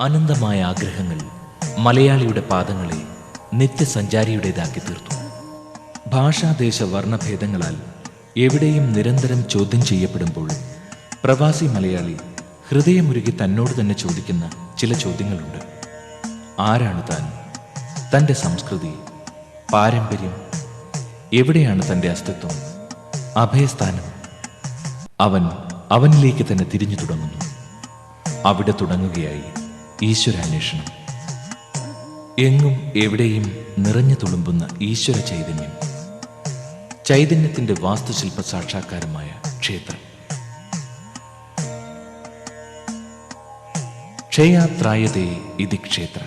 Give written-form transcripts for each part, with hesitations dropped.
അനന്തമായ ആഗ്രഹങ്ങൾ മലയാളിയുടെ പാദങ്ങളെ നിത്യസഞ്ചാരിയുടേതാക്കി തീർത്തു. ഭാഷാദേശ വർണ്ണഭേദങ്ങളാൽ എവിടെയും നിരന്തരം ചോദ്യം ചെയ്യപ്പെടുമ്പോൾ പ്രവാസി മലയാളി ഹൃദയമുരുകി തന്നോട് തന്നെ ചോദിക്കുന്ന ചില ചോദ്യങ്ങളുണ്ട്. ആരാണ് താൻ? തൻ്റെ സംസ്കൃതി, പാരമ്പര്യം, എവിടെയാണ് തൻ്റെ അസ്തിത്വം, അഭയസ്ഥാനം? അവനിലേക്ക് തന്നെ തിരിഞ്ഞു തുടങ്ങുന്നു. അവിടെ തുടങ്ങുകയായി ഈശ്വരാന്വേഷണം. എങ്ങും എവിടെയും നിറഞ്ഞു തുളുമ്പുന്ന ഈശ്വര ചൈതന്യം, ചൈതന്യത്തിന്റെ വാസ്തുശില്പ സാക്ഷാത്കാരമായ ക്ഷേത്രം. ക്ഷയാത്രായതേ ഇതി ക്ഷേത്ര.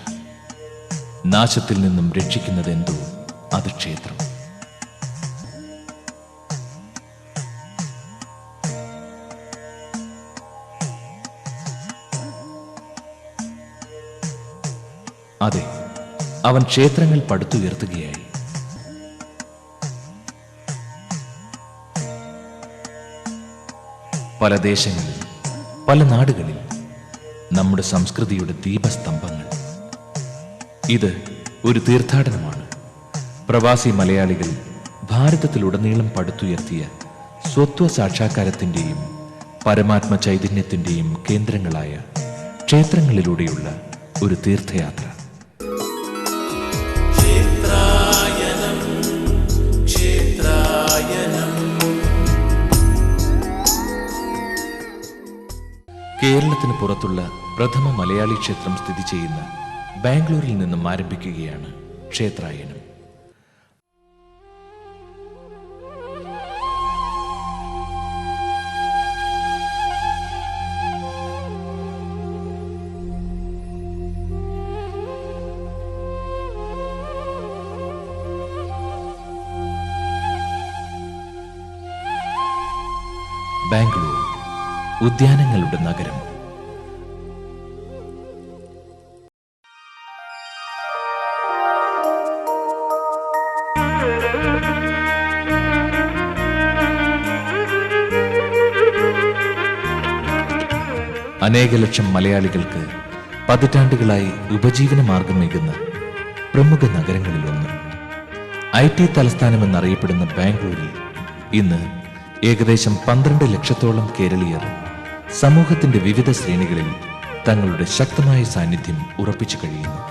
നാശത്തിൽ നിന്നും രക്ഷിക്കുന്നതെന്തോ അത് ക്ഷേത്രം. അതെ, അവൻ ക്ഷേത്രങ്ങൾ പടുത്തുയർത്തുകയായി. പല ദേശങ്ങളിൽ, പല നാടുകളിൽ നമ്മുടെ സംസ്കൃതിയുടെ ദീപസ്തംഭങ്ങൾ. ഇത് ഒരു തീർത്ഥാടനമാണ്. പ്രവാസി മലയാളികൾ ഭാരതത്തിലുടനീളം പടുത്തുയർത്തിയ സ്വത്വ സാക്ഷാത്കാരത്തിൻ്റെയും പരമാത്മ ചൈതന്യത്തിൻ്റെയും കേന്ദ്രങ്ങളായ ക്ഷേത്രങ്ങളിലൂടെയുള്ള ഒരു തീർത്ഥയാത്ര. കേരളത്തിന് പുറത്തുള്ള പ്രഥമ മലയാളി ക്ഷേത്രം സ്ഥിതി ചെയ്യുന്ന ബാംഗ്ലൂരിൽ നിന്നും ആരംഭിക്കുകയാണ് ക്ഷേത്രായനം. ബാംഗ്ലൂർ, ഉദ്യാനങ്ങളുടെ നഗരം. അനേക ലക്ഷം മലയാളികൾക്ക് പതിറ്റാണ്ടുകളായി ഉപജീവന മാർഗമേകുന്ന പ്രമുഖ നഗരങ്ങളിലൊന്ന്. IT തലസ്ഥാനമെന്നറിയപ്പെടുന്ന ബാംഗ്ലൂരിൽ ഇന്ന് ഏകദേശം 12 ലക്ഷത്തോളം കേരളീയർ സമൂഹത്തിന്റെ വിവിധ ശ്രേണികളിൽ തങ്ങളുടെ ശക്തമായ സാന്നിധ്യം ഉറപ്പിച്ചു കഴിയുന്നു.